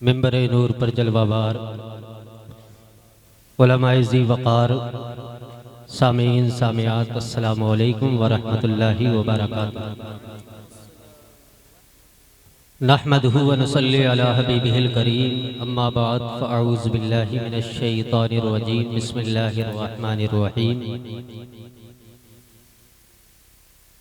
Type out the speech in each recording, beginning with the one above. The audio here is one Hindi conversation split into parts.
मिंबर नूर पर जलवाबार उलमाए ज़ी वक़ार सामीन सामियात अस्सलामु अलैकुम वरहमतुल्लाहि वबरकातुहू। नहमदुहु व नुसल्ली अला हबीबिहिल करीम अम्मा बाद फ़अऊज़ु बिल्लाहि मिनश शैतानिर रजीम बिस्मिल्लाहिर रहमानिर रहीम।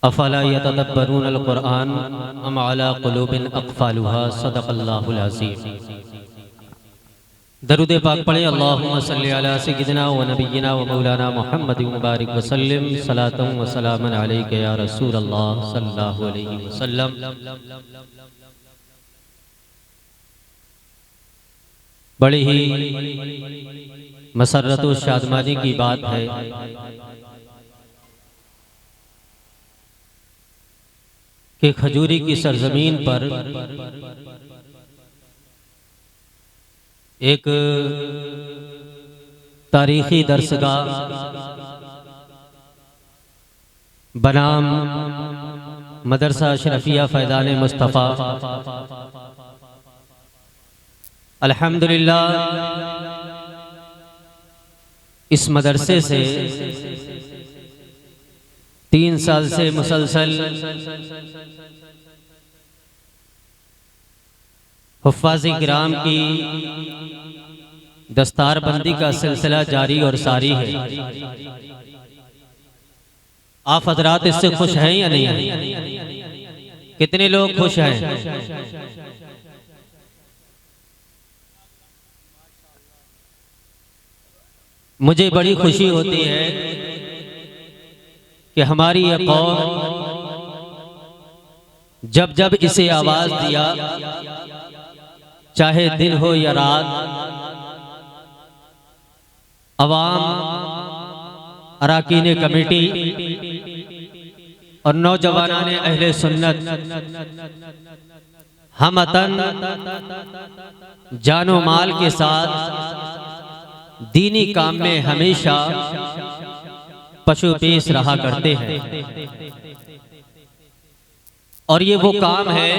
अफ़ला यतदब्बरूनल क़ुरआन अम अला क़ुलूबिन अक़फ़ालुहा सदक़ल्लाहुल अज़ीम। दरूद पाक पढ़े। अल्लाहुम्मा सल्लि अला सय्यिदिना व नबिय्यिना व मौलाना मुहम्मद मुबारक वसल्लम सलातन व सलामन अलैका या रसूल अल्लाह सल्लल्लाहु अलैहि वसल्लम। बड़ी ही मसर्रत व शादमानी की बात है कि खजूरी की सरजमीन पर एक तारीखी दरसगाह बनाम मदरसा अशरफिया फैज़ान मुस्तफ़ा अल्हम्दुलिल्लाह इस मदरसे से 3 साल से मुसलसल हुफ़्फ़ाज़-ए किराम की दस्तारबंदी का सिलसिला जारी और सारी है। आप हज़रात इससे खुश हैं या नहीं हैं? कितने लोग खुश हैं? मुझे बड़ी खुशी होती है कि हमारी ये कौम जब जब इसे आवाज़ दिया, चाहे दिन हो या रात, अवाम, अराकीन कमेटी और नौजवानाने अहले सुन्नत हम अतन जानो माल के साथ दीनी काम में हमेशा पशु पेश रहा करते हैं। और ये वो काम है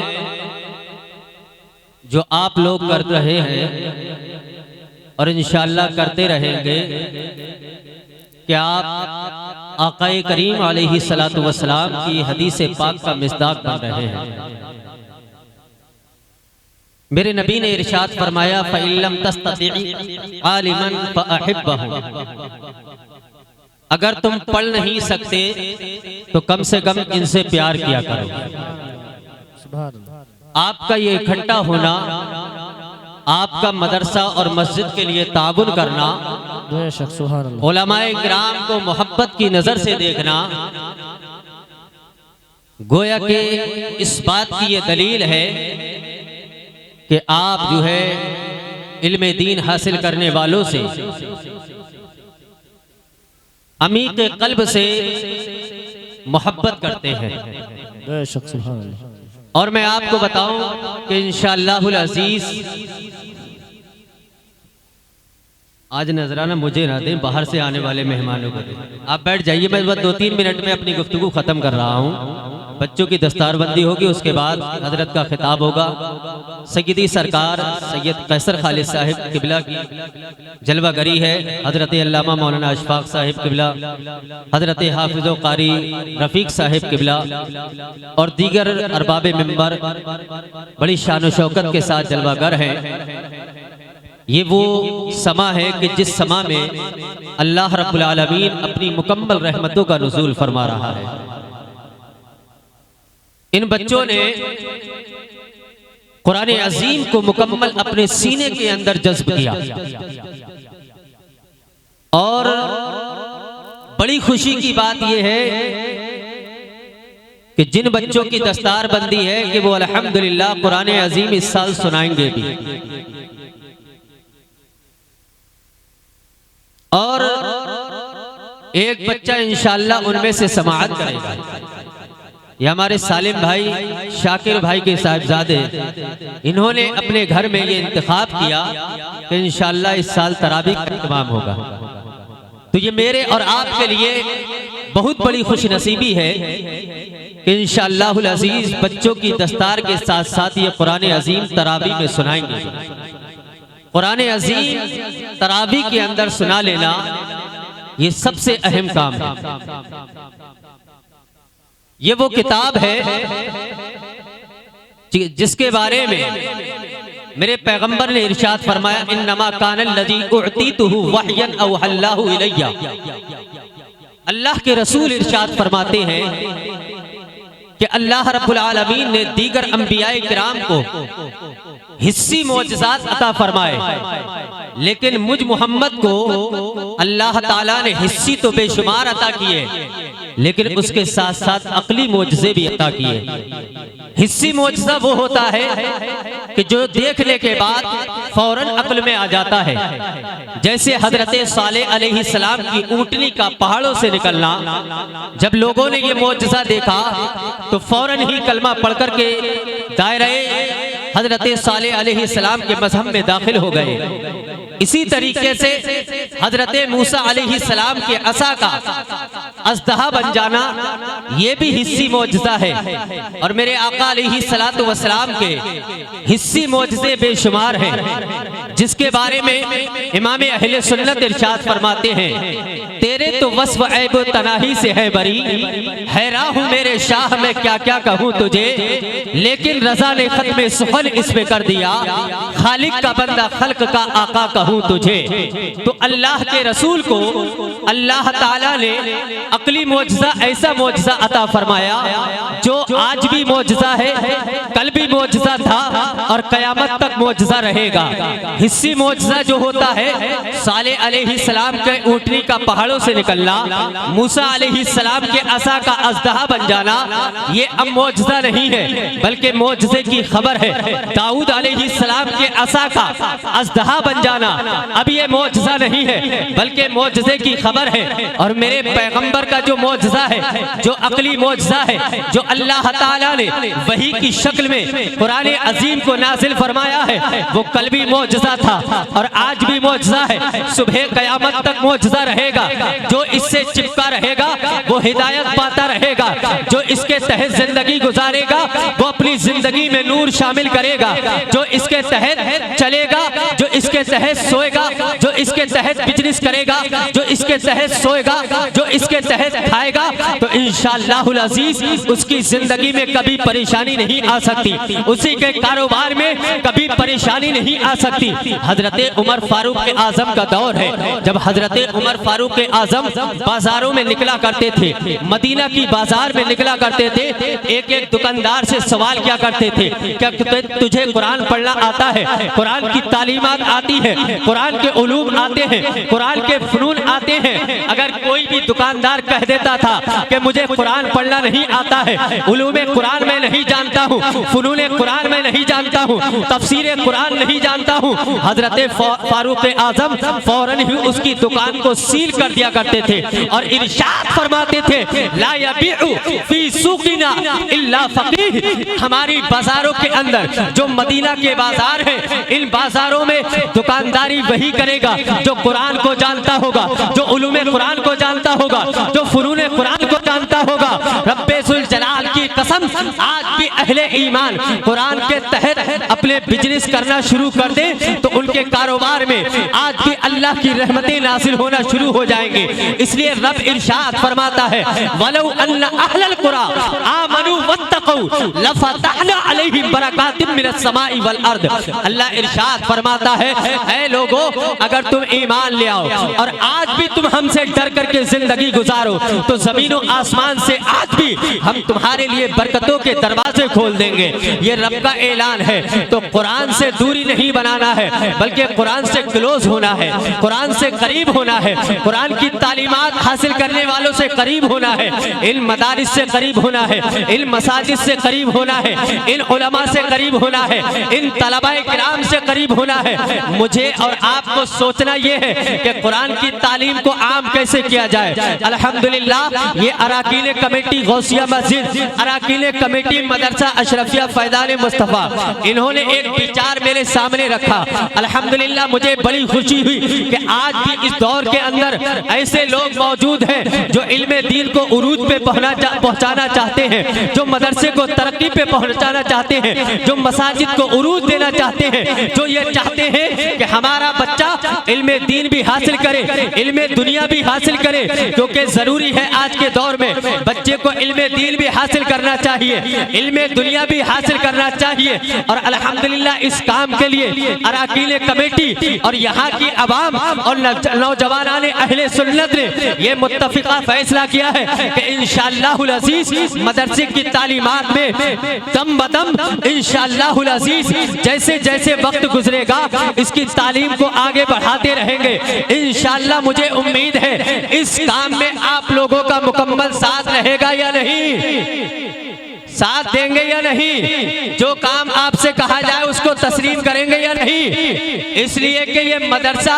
जो आप लोग कर रहे हैं और इंशाअल्लाह करते रहेंगे कि आप आक़ाए करीम अलैहिस्सलातु वस्सलाम की हदीस पाक का मिस्दाक बन रहे हैं। मेरे नबी ने इरशाद फरमाया फ़इल्लम तस्ततिअ आलिमन फ़अहिब्बहु। अगर तुम पढ़ नहीं सकते तो कम से कम इनसे प्यार किया करो। आपका ये इकट्ठा होना, आपका मदरसा और मस्जिद के लिए ताबुन करना, उलमाए किराम को मोहब्बत की नजर से देखना, गोया के इस बात की ये दलील है कि आप जो है इल्मे दीन हासिल करने वालों से अमीक़ क़ल्ब से मोहब्बत करते हैं। और मैं आपको बताऊं कि इंशाअल्लाहुल अज़ीज़ आज नजराना मुझे ना दें, बाहर से आने वाले मेहमानों को दें। आप बैठ जाइए, मैं बस 2-3 मिनट में अपनी गुफ्तगू खत्म कर रहा हूं। बच्चों की दस्तारबंदी होगी, उसके बाद हजरत का खिताब होगा। सय्यदी सरकार सैयद कैसर खालिद साहिब किबला की जलवागरी है। हजरत अल्लामा मौलाना अशफाक साहिब किबला, हजरत हाफिज़ो कारी रफ़ीक साहिब किबला और दीगर अरबाब मिंबर बड़ी शान व शौकत के साथ जलवागर हैं। ये वो समा है कि जिस समा में अल्लाह रब्बुल आलमीन अपनी मुकम्मल रहमतों का नुज़ूल फरमा रहा है। इन बच्चों ने कुरान अजीम को मुकम्मल अपने सीने के अंदर जज्ब किया और बड़ी खुशी की बात यह है कि जिन बच्चों की दस्तारबंदी है कि वो अल्हम्दुलिल्लाह कुरान अजीम इस साल सुनाएंगे भी। और एक बच्चा इंशाअल्लाह उनमें से समाअत करेगा। ये हमारे सालिम भाई, शाकिर भाई के साहिबजादे, इन्होंने अपने घर में ये इंतखाब किया कि इंशाअल्लाह इस साल तरावी का इत्माम होगा। तो ये मेरे और आपके लिए बहुत बड़ी खुश नसीबी है कि इंशाअल्लाहुल अज़ीज़ बच्चों की दस्तार के साथ साथ ये कुरान अजीम तरावी में सुनाएंगे। कुरान अजीम तरावी के अंदर सुना लेना ये सबसे अहम काम है। ये वो किताब है जिसके बारे में मेरे पैगंबर ने इरशाद फरमाया, इन्नमा कानल लज़ी उअतीतुहु वहयन अवहल्लाहु इलैया। अल्लाह के रसूल इरशाद फरमाते हैं कि अल्लाह रब्बुल आलमीन ने दीगर अंबियाए किराम को हिस्सी मोजज़ात अता फरमाए, लेकिन मुझ मोहम्मद को अल्लाह ताला ने हिस्सी तो बेशुमार अता किए, लेकिन उसके साथ साथ अक्ली मोजज़े भी अता किए। हिस्सी मोजज़ा वो होता है कि जो देखने के बाद फौरन अक्ल में आ जाता है, जैसे हजरत सालेह अलैहिस्सलाम की ऊँटनी का पहाड़ों से निकलना। जब लोगों ने ये मोजज़ा देखा तो फौरन ही कलमा पढ़कर के दायरे हजरत सालेह अलैहिस्सलाम के मजहब में दाखिल हो गए। इसी तरीके से हजरत मूसा अलैहिस्सलाम के असा का अज़दहा बन जाना ये भी हिस्सी मोजज़ा है। और मेरे आका अलैहिस्सलातु वस्सलाम के हिस्सी मोजज़े बेशुमार हैं, जिसके बारे में इमाम अहले सुन्नत इरशाद फरमाते हैं, तेरे तो वस्फ़ ऐब तनाही से है बरी, हैरान हूँ मेरे शाह मैं क्या क्या कहूँ तुझे, लेकिन रज़ा ने ख़त्म सुफ़न इसमें कर दिया, खालिक का बंदा खल्क का आका कहूँ तुझे। तो अल्लाह के रसूल को अल्लाह ताला ने अक्ली मोजज़ा ऐसा मोजज़ा अता फरमाया जो आज भी मोजज़ा है, कल भी मोजज़ा था और कयामत तक मोजज़ा रहेगा। हिस्सी मोजज़ा जो होता है सालेह अलैहिस्सलाम के ऊँटनी का पहाड़ों से निकलना, मूसा अलैहिस्सलाम के असा का अज़दहा बन जाना, ये अब मोजज़ा नहीं है बल्कि मोजज़े की खबर है। दाऊद अलैहिस्सलाम के असा का अज़दहा बन जाना अब ये मोजज़ा नहीं है बल्कि मोजज़े की खबर है। और मेरे पैगंबर का जो मोजज़ा है, जो अक्ली मोजज़ा है, जो अल्लाह ताला ने वही की शक्ल में कुरान अजीम को नाज़िल फरमाया है, वो कल भी मोजज़ा था और आज भी मोजज़ा है, सुबह कयामत तक मोजज़ा रहेगा। जो इससे चिपका रहेगा वो हिदायत पाता रहेगा, जो इसके तहत जिंदगी गुजारेगा वो अपनी जिंदगी में नूर शामिल करेगा, जो इसके तहत चलेगा, जो इसके तहत सोएगा, जो इसके तहत बिजनेस करेगा, जो इसके तहत सोएगा, जो इसके तहत खाएगा, तो इंशाअल्लाहुल अजीज उसकी जिंदगी में कभी परेशानी नहीं आ सकती, उसी के कारोबार में कभी परेशानी नहीं आ सकती। हजरत उमर फारूक आजम का दौर है, जब हजरत उमर फारूक आजम बाजारों में निकला करते थे, मदीना की बाजार में निकला करते थे, एक एक दुकानदार से सवाल किया करते थे, क्या तुझे कुरान पढ़ना आता है, कुरान की तालीमात आती है, कुरान के उलूम आते हैं, कुरान के फनून आते हैं। अगर कोई भी दुकानदार कह देता था कि मुझे कुरान पढ़ना नहीं आता है, उलूमे कुरान में नहीं जानता हूँ, फनूने कुरान में नहीं जानता हूँ, तफसीरे कुरान नहीं जानता हूँ, हजरत फारूक आजम फौरन ही उसकी दुकान को सील कर दिया करते थे और इरशाद फरमाते थे, ला यबीउ फी सूकिना इल्ला फकीह। हमारी बाजारों के अंदर जो मदीना के बाजार हैं, इन बाजारों में दुकानदारी वही करेगा जो कुरान को जानता होगा, जो उलूमे कुरान को जानता होगा, जो फनूने कुरान को जानता होगा। रब्बे जुल जलाल की कसम, आज भी अहले ईमान कुरान के तहत अपने बिजनेस करना शुरू कर दे तो उनके कारोबार में आज भी अल्लाह की रहमतें नाज़िल होना शुरू हो जाएंगे। इसलिए रब इरशाद फरमाता है, वलौ अन्ना अहलल कुरा आमनू वत्तकू लफतहना अलैहिम बरकातिम मिनस समाई वल अर्द। अल्लाह इरशाद फरमाता है, ऐ लोगों अगर तुम ईमान ले आओ और आज भी तुम हमसे डर करके जिंदगी गुजारो तो जमीनों आसमान से आज भी हम तुम्हारे लिए बरकतों के दरवाजे खोल देंगे। ये रब का ऐलान है। तो कुरान से दूरी नहीं बनाना है बल्कि कुरान से क्लोज होना है, कुरान से करीब होना है, कुरान की तालीमात हासिल करने वालों से करीब होना है, इन मदारिस से करीब होना है, इन मसाजिद से करीब होना है, इन उलमा से करीब होना है, इन तलबाए किराम से करीब होना है। मुझे और आपको सोचना यह है कि कुरान की तालीम को आम कैसे किया जाए। अल्हम्दुलिल्लाह ये अराकीन कमेटी गौसिया मस्जिद, अराकीन कमेटी मदरसा मदरसा अशरफिया फैज़ान मुस्तफ़ा, इन्होंने एक विचार मेरे सामने रखा। अल्हम्दुलिल्लाह मुझे बड़ी खुशी हुई कि आज भी इस दौर के अंदर ऐसे लोग मौजूद हैं जो इल्म दीन को उरूज पे पहुंचाना चाहते हैं, जो मदरसे को तरक्की पे पहुंचाना चाहते हैं, जो मसाजिद को उरूज देना चाहते हैं, जो ये चाहते हैं कि हमारा बच्चा इल्म दीन भी हासिल करे, इल्म दुनिया भी हासिल करे, क्योंकि जरूरी है आज के दौर में बच्चे को इल्म दीन भी हासिल करना चाहिए, इल्म दुनिया भी हासिल करना चाहिए। और अल्हम्दुलिल्लाह इस काम के लिए अराकीन कमेटी और यहाँ की अवाम और नौजवानाने अहले सुन्नत ने ये मुत्तफिका फैसला किया है कि इंशाअल्लाहुल अज़ीज़ मदरसे की तालीमात में दम बदम इंशाअल्लाहुल अज़ीज़ जैसे जैसे वक्त गुजरेगा इसकी तालीम को आगे बढ़ाते रहेंगे। इंशाअल्लाह मुझे उम्मीद है इस काम में आप लोगों का मुकम्मल साथ रहेगा या नहीं, साथ देंगे या नहीं, जो काम आपसे कहा जाए उसको तस्लीम करेंगे या नहीं। इसलिए कि ये मदरसा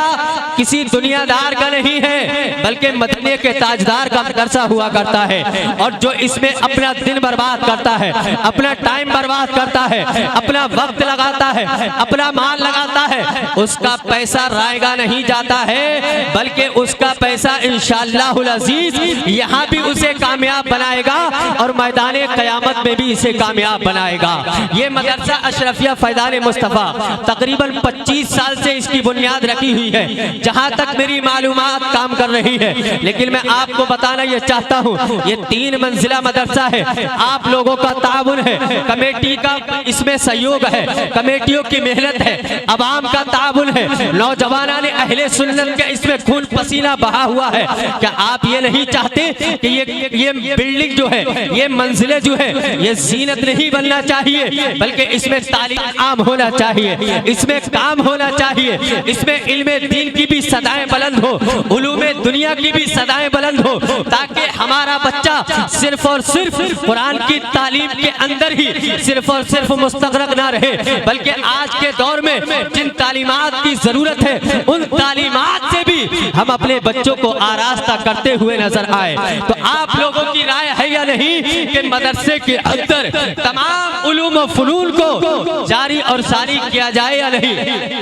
किसी दुनियादार का नहीं है बल्कि मदीने के ताजदार का मदरसा हुआ करता है, और जो इसमें अपना दिन बर्बाद करता है, अपना टाइम बर्बाद करता है, अपना वक्त लगाता है, अपना माल लगाता है, उसका पैसा रायगा नहीं जाता है बल्कि उसका पैसा इंशाअल्लाहुल अज़ीज़ यहाँ भी उसे कामयाब बनाएगा और मैदान क़यामत में भी इसे कामयाब बनाएगा। ये मदरसा अशरफिया फैज़ान मुस्तफ़ा तकरीबन 25 साल से इसकी बुनियाद रखी हुई है, जहाँ तक मेरी मालूमात काम कर रही है। लेकिन मैं आपको बताना ये चाहता हूँ ये 3 मंजिला मदरसा है, आप लोगों का ताउन है, कमेटी का इसमें सहयोग है, कमेटियों की मेहनत है, अवाम का ताउन है, नौजवाना ने अहले सुन्नत के इसमें खून पसीना बहा हुआ है। क्या आप ये नहीं चाहते कि ये बिल्डिंग जो है, ये मंजिलें जो है, ये जीनत नहीं बनना चाहिए बल्कि इसमें तालीम आम होना चाहिए, इसमें काम होना चाहिए, इसमें इल्मे दीन की भी सदाएं बुलंद हो, उलूमे दुनिया की भी सदाएं बुलंद हो, ताकि हमारा बच्चा सिर्फ और सिर्फ कुरान की तालीम के अंदर ही सिर्फ और सिर्फ मुस्तगरक ना रहे, बल्कि आज के दौर में जिन तालीमात की जरूरत है उन तालीमात से भी हम अपने बच्चों को आरास्ता करते हुए नजर आए। तो आप लोगों की राय है या नहीं कि मदरसे के अंदर तमाम उलूम व फनून को जारी और सारी किया जाए या नहीं?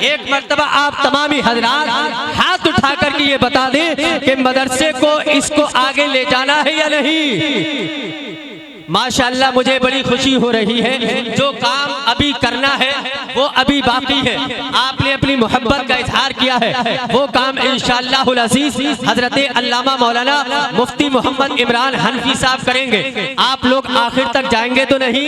एक मर्तबा आप तमामी हजरात हाथ उठा करके ये बता दें कि मदरसे को इसको आगे ले जाना है या नहीं। माशाअल्लाह मुझे बड़ी खुशी हो रही है, जो काम अभी करना है वो अभी बाकी है, आपने अपनी मोहब्बत का इजहार किया है, वो काम इंशाअल्लाहुल अज़ीज़ हजरत अल्लामा मौलाना मुफ्ती मोहम्मद इमरान हनफी साहब करेंगे। आप लोग आखिर तक जाएंगे तो नहीं,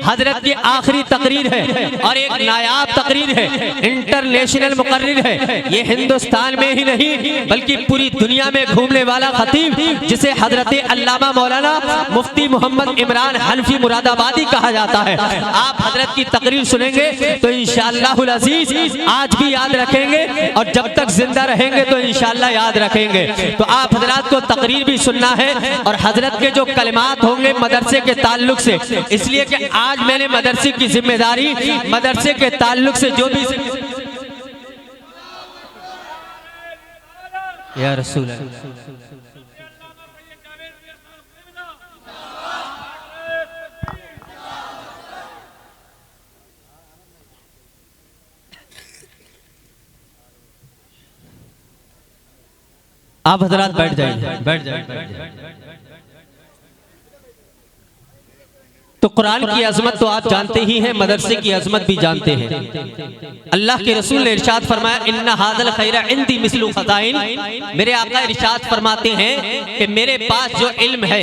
हजरत की आखिरी तकरीर है और एक नायाब तकरीर है, इंटरनेशनल मुकर्रिर है, ये हिंदुस्तान में ही नहीं बल्कि पूरी दुनिया में घूमने वाला खतीब जिसे हजरत अल्लामा मौलाना मुफ्ती मोहम्मद इमरान हनफी मुरादाबादी कहा जाता है। आप हजरत की तकरीर सुनेंगे तो इंशाअल्लाहुल अज़ीज़ आज भी याद रखेंगे और जब तक जिंदा रहेंगे तो इंशाअल्लाह याद रखेंगे। तो आप हजरत को तकरीर भी सुनना है और हजरत के जो कलिमात होंगे मदरसे के ताल्लुक से, इसलिए कि आज मैंने मदरसे की जिम्मेदारी मदरसे के ताल्लुक से जो भी या रसूल आप हजरात बैठ जाइए, बैठ जाइए। तो कुरान की अजमत तो आप जानते ही हैं, मदरसे की अजमत भी जानते हैं। अल्लाह के रसूल ने इरशाद फरमाया इन्ना हाज़ल खैरा इंदी मिस्लु खज़ाइन, मेरे आका इरशाद फरमाते हैं कि मेरे पास जो इल्म है,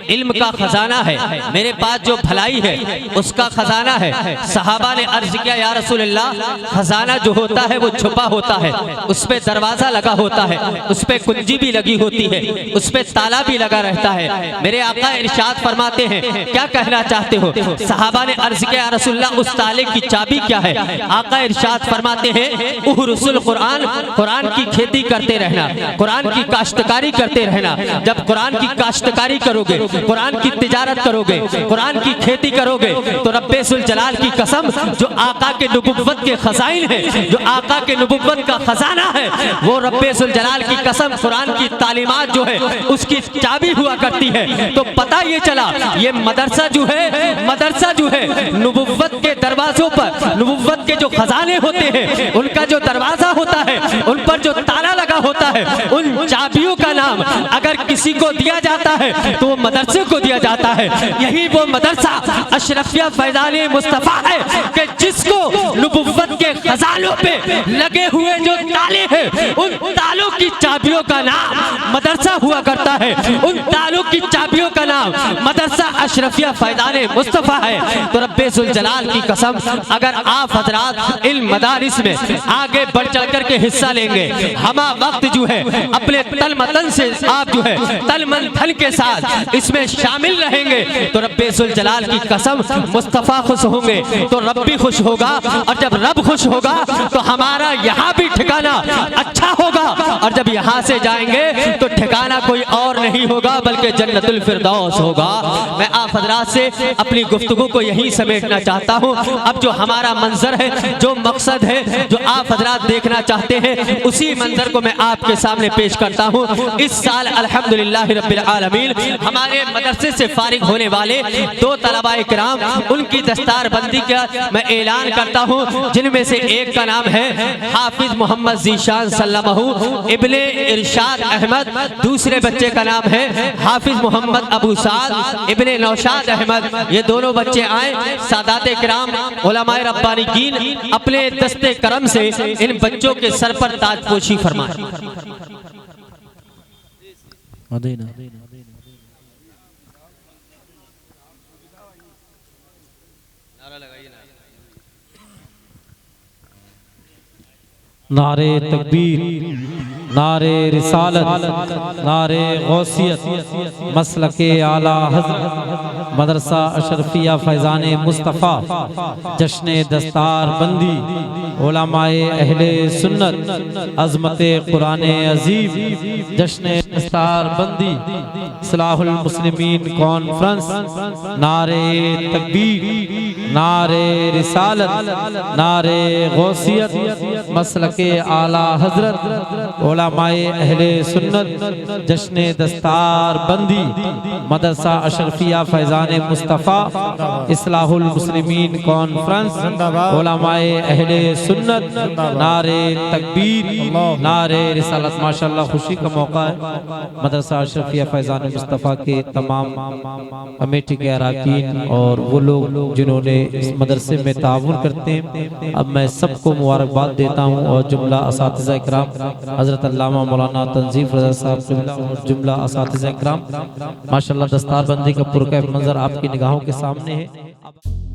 इल्म का खजाना है, मेरे पास जो भलाई है उसका खजाना है। सहाबा ने अर्ज किया या रसूल अल्लाह, खजाना जो होता है वो छुपा होता है, उस पे दरवाजा लगा होता है, उस पे कुंजी भी लगी होती है, उस पे ताला भी लगा रहता है। मेरे आका इरशाद फरमाते हैं क्या कहना चाहते हो? सहाबा ने अर्ज किया रसूलुल्लाह उस ताले की चाबी क्या है? आका इरशाद फरमाते हैं उहरुसुल कुरान, कुरान की खेती करते रहना, कुरान की काश्तकारी करते रहना। जब कुरान की काश्तकारी करोगे, कुरान की तिजारत करोगे, कुरान की खेती करोगे तो रब्बे सुल जलाल की कसम, जो आका के नबुव्वत के खजाइन है, जो आका के नबुव्वत का खजाना है, वो रब्बे सुल जलाल की कसम कुरान की तालीमात जो है उसकी चाबी हुआ करती है। तो पता ये चला ये मदरसा जो है मदरसा जो है नबुव्वत के दरवाजों पर, नबुव्वत के जो खजाने होते हैं उनका जो दरवाजा होता है, उन पर जो ताला लगा होता है, उन चाबियों का नाम अगर किसी को दिया जाता है तो वो मदरसे को दिया जाता है। यही वो मदरसा अशरफिया फैजान मुस्तफ़ा है कि जिसको नबुव्वत के खजानों पे लगे हुए जो ताले हैं उन तालों की चाबियों का नाम मदरसा हुआ करता है। उन तालों की चाबियों का नाम मदरसा अशरफिया फैजान मुस्तफ़ा है। तो रब्बे जुल जलाल की कसम, अगर आप हजरात इन मदारिस में आगे बढ़ चढ़ कर के हिस्सा लेंगे, हमा वक्त जो है अपने तल मतन से आप जो है तल मन धन के साथ इसमें शामिल रहेंगे तो रब्बे जुल जलाल की कसम मुस्तफ़ा खुश होंगे तो रब भी खुश होगा, और जब रब खुश होगा तो हमारा यहाँ भी ठिकाना अच्छा होगा, और जब यहाँ से जाएंगे तो ठिकाना कोई और नहीं होगा बल्कि जन्नतुल फिरदौस होगा। मैं आप हजरात से अपनी गुफ्तगू को यहीं समेटना चाहता हूँ। अब जो हमारा मंजर है, जो मकसद है, जो आप हजरात देखना चाहते हैं, उसी मंजर को मैं आपके सामने पेश करता हूँ। इस साल अल्हम्दुलिल्लाह रब्बिल आलमीन हमारे मदरसे से फारिग होने वाले 2 तलबा इकराम, उनकी दस्तार बंदी का मैं ऐलान करता हूँ, जिनमें से एक का नाम है हाफिज मोहम्मद ज़ीशान सल्लमहू इब्ने इरशाद अहमद, दूसरे बच्चे का नाम है हाफिज मोहम्मद अबू साद इब्ने नौशाद अहमद। ये दोनों बच्चे आए, सादाते किराम उलमाए रब्बानीकीन अपने दस्ते करम से इन बच्चों के सर पर ताजपोशी फरमाए। नारे तकबीर, नारे रिसालत, नारे गौसियत, मसलके आला हज़रत मदरसा अशरफिया फैज़ान मुस्तफ़ा, जश्न दस्तार बंदी, उलमाए अहले सुन्नत, अज़मत कुरान अज़ीम, जश्न दस्तार बंदी, इस्लाहुल मुस्लिमीन कॉन्फ्रेंस, नारे तकबीर, नारे रिसालत, नारे गौसियत, मसलके आला हज़रत उलमाए अहले सुन्नत, जश्न दस्तार बंदी, मदरसा अशरफिया फैज़ान मुस्तफ़ा, इस्लाहुल मुस्लिमीन कॉन्फ्रेंस, उलमाए अहले सुन्नत, नारे तकबीर, नारे रिसालत। माशाअल्लाह खुशी का मौका है। मदरसा अशरफिया फैज़ान मुस्तफ़ा के तमाम कमेटी के अरकान और वो लोग जिन्होंने इस मदरसे में ताउन करते हैं, अब मैं सबको मुबारकबाद देता हूँ। और जुमला असातिज़ा इकराम हज़रत अल्लामा मौलाना तंज़ीफ़ रज़ा साहब और जुमला असातिज़ा इकराम, माशाअल्लाह दस्तार बंदी का पुरकैफ मंजर आपकी निगाहों के सामने है।